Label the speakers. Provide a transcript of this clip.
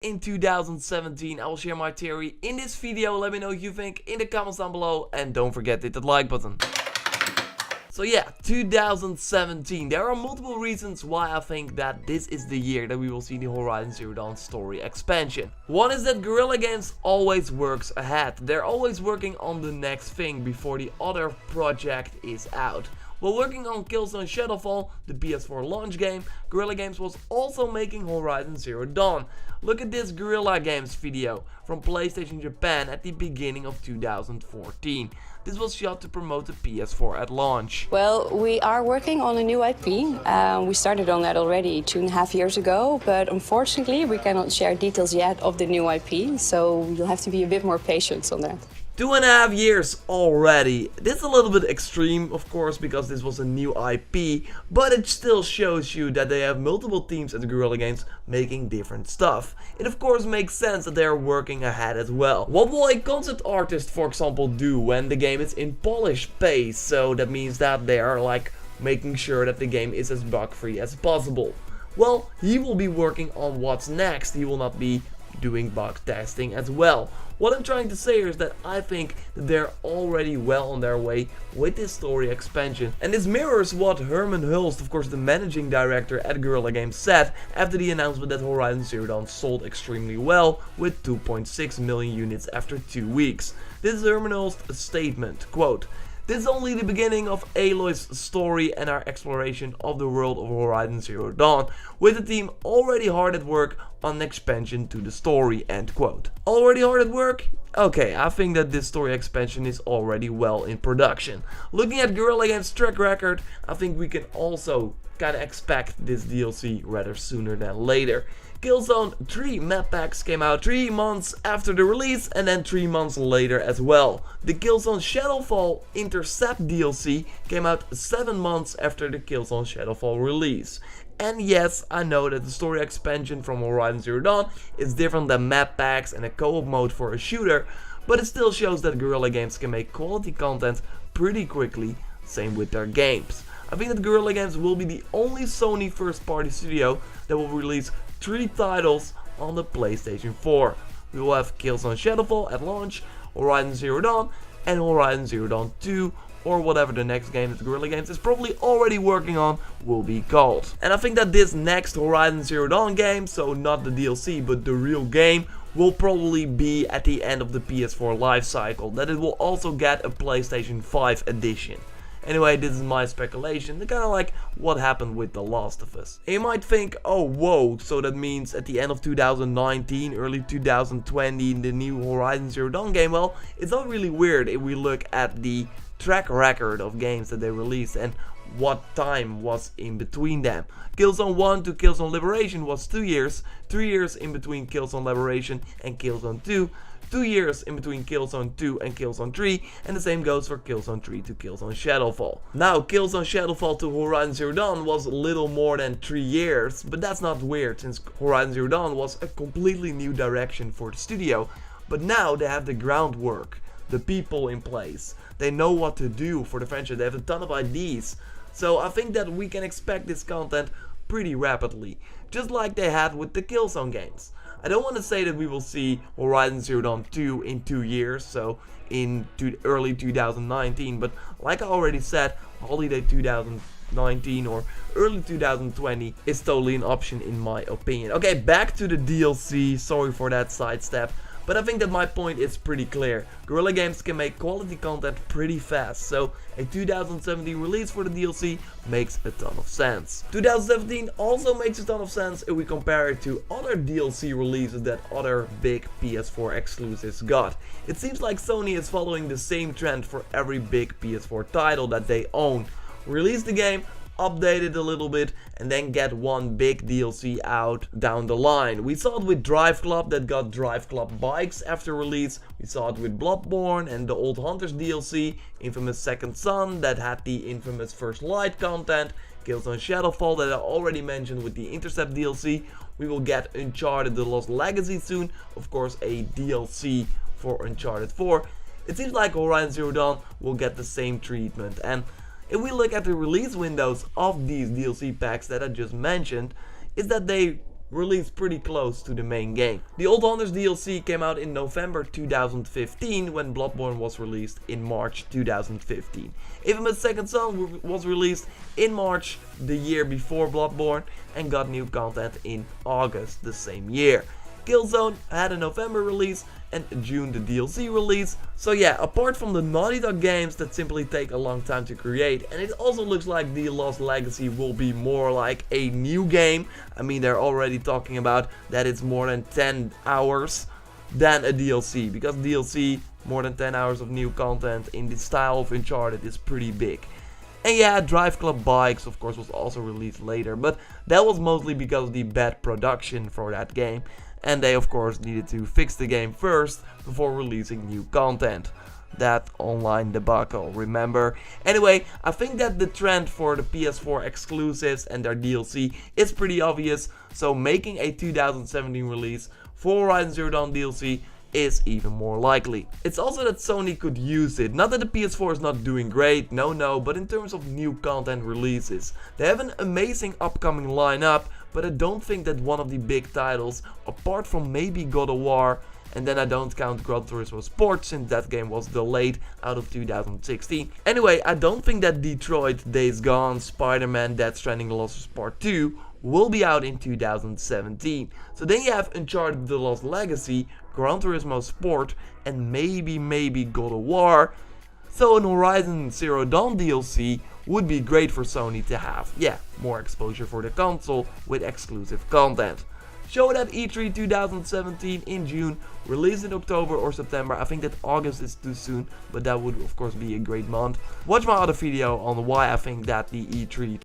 Speaker 1: in 2017. I will share my theory in this video. Let me know what you think in the comments down below, and don't forget to hit that like button. So yeah, 2017. There are multiple reasons why I think that this is the year that we will see the Horizon Zero Dawn story expansion. One is that Guerrilla Games always works ahead. They're always working on the next thing before the other project is out. While working on Killzone Shadowfall, the PS4 launch game, Guerrilla Games was also making Horizon Zero Dawn. Look at this Guerrilla Games video from PlayStation Japan at the beginning of 2014. This was shot to promote the PS4 at launch.
Speaker 2: Well, we are working on a new IP. We started on that already 2.5 years ago, but unfortunately we cannot share details yet of the new IP, so you'll have to be a bit more patient on that.
Speaker 1: 2.5 years already. This is a little bit extreme, of course, because this was a new IP, but it still shows you that they have multiple teams at Guerrilla Games making different stuff. It of course makes sense that they are working ahead as well. What will a concept artist, for example, do when the game is in polished phase? So that means that they are like making sure that the game is as bug-free as possible. Well, he will be working on what's next. He will not be doing bug testing as well. What I'm trying to say is that I think that they're already well on their way with this story expansion. And this mirrors what Hermen Hulst, of course the managing director at Guerrilla Games, said after the announcement that Horizon Zero Dawn sold extremely well with 2.6 million units after 2 weeks. This is Hermen Hulst's statement, quote, "This is only the beginning of Aloy's story and our exploration of the world of Horizon Zero Dawn, with the team already hard at work on an expansion to the story," end quote. Already hard at work? Okay, I think that this story expansion is already well in production. Looking at Guerrilla Games' track record, I think we can also kinda expect this DLC rather sooner than later. Killzone 3 map packs came out 3 months after the release and then 3 months later as well. The Killzone Shadowfall Intercept DLC came out 7 months after the Killzone Shadowfall release. And yes, I know that the story expansion from Horizon Zero Dawn is different than map packs and a co-op mode for a shooter, but it still shows that Guerrilla Games can make quality content pretty quickly, same with their games. I think that Guerrilla Games will be the only Sony first-party studio that will release 3 titles on the PlayStation 4. We will have Killzone Shadowfall at launch, Horizon Zero Dawn, and Horizon Zero Dawn 2, or whatever the next game that Guerrilla Games is probably already working on will be called. And I think that this next Horizon Zero Dawn game, so not the DLC but the real game, will probably be at the end of the PS4 life cycle, that it will also get a PlayStation 5 edition. Anyway, this is my speculation, kind of like what happened with The Last of Us. And you might think, oh whoa, so that means at the end of 2019, early 2020, the new Horizon Zero Dawn game. Well, it's not really weird if we look at the track record of games that they released and what time was in between them. Killzone 1 to Killzone Liberation was 2 years, 3 years in between Killzone Liberation and Killzone 2, 2 years in between Killzone 2 and Killzone 3, and the same goes for Killzone 3 to Killzone Shadowfall. Now, Killzone Shadowfall to Horizon Zero Dawn was a little more than 3 years, but that's not weird since Horizon Zero Dawn was a completely new direction for the studio. But now they have the groundwork, the people in place. They know what to do for the franchise, they have a ton of ideas. So I think that we can expect this content pretty rapidly, just like they had with the Killzone games. I don't want to say that we will see Horizon Zero Dawn 2 in 2 years, so in early 2019, but like I already said, holiday 2019 or early 2020 is totally an option in my opinion. Okay, back to the DLC, sorry for that sidestep. But I think that my point is pretty clear. Guerrilla Games can make quality content pretty fast, so a 2017 release for the DLC makes a ton of sense. 2017 also makes a ton of sense if we compare it to other DLC releases that other big PS4 exclusives got. It seems like Sony is following the same trend for every big PS4 title that they own. Release the game, update it a little bit, and then get one big DLC out down the line. We saw it with Drive Club that got Drive Club bikes after release. We saw it with Bloodborne and the Old Hunters DLC, Infamous Second Son that had the infamous First Light content, Killzone Shadowfall that I already mentioned with the Intercept DLC. We will get Uncharted The Lost Legacy soon, of course a DLC for Uncharted 4. It seems like Horizon Zero Dawn will get the same treatment, and if we look at the release windows of these DLC packs that I just mentioned, is that they released pretty close to the main game. The Old Hunters DLC came out in November 2015 when Bloodborne was released in March 2015. Infamous Second Son was released in March the year before Bloodborne and got new content in August the same year. Killzone had a November release and June the DLC release. So yeah, apart from the Naughty Dog games that simply take a long time to create, and it also looks like The Lost Legacy will be more like a new game. I mean, they're already talking about that it's more than 10 hours than a DLC, because DLC, more than 10 hours of new content in the style of Uncharted is pretty big. And yeah, Drive Club Bikes of course was also released later, but that was mostly because of the bad production for that game. And they of course needed to fix the game first before releasing new content. That online debacle, remember? Anyway, I think that the trend for the PS4 exclusives and their DLC is pretty obvious, so making a 2017 release for Horizon Zero Dawn DLC is even more likely. It's also that Sony could use it. Not that the PS4 is not doing great, no, but in terms of new content releases. They have an amazing upcoming lineup, but I don't think that one of the big titles, apart from maybe God of War, and then I don't count Gran Turismo Sport since that game was delayed out of 2016. Anyway, I don't think that Detroit, Days Gone, Spider-Man, Death Stranding, The Last of Us Part 2 will be out in 2017. So then you have Uncharted The Lost Legacy, Gran Turismo Sport, and maybe God of War. So an Horizon Zero Dawn DLC would be great for Sony to have. Yeah, more exposure for the console with exclusive content. Show it at E3 2017 in June, release in October or September. I think that August is too soon, but that would of course be a great month. Watch my other video on why I think that the E3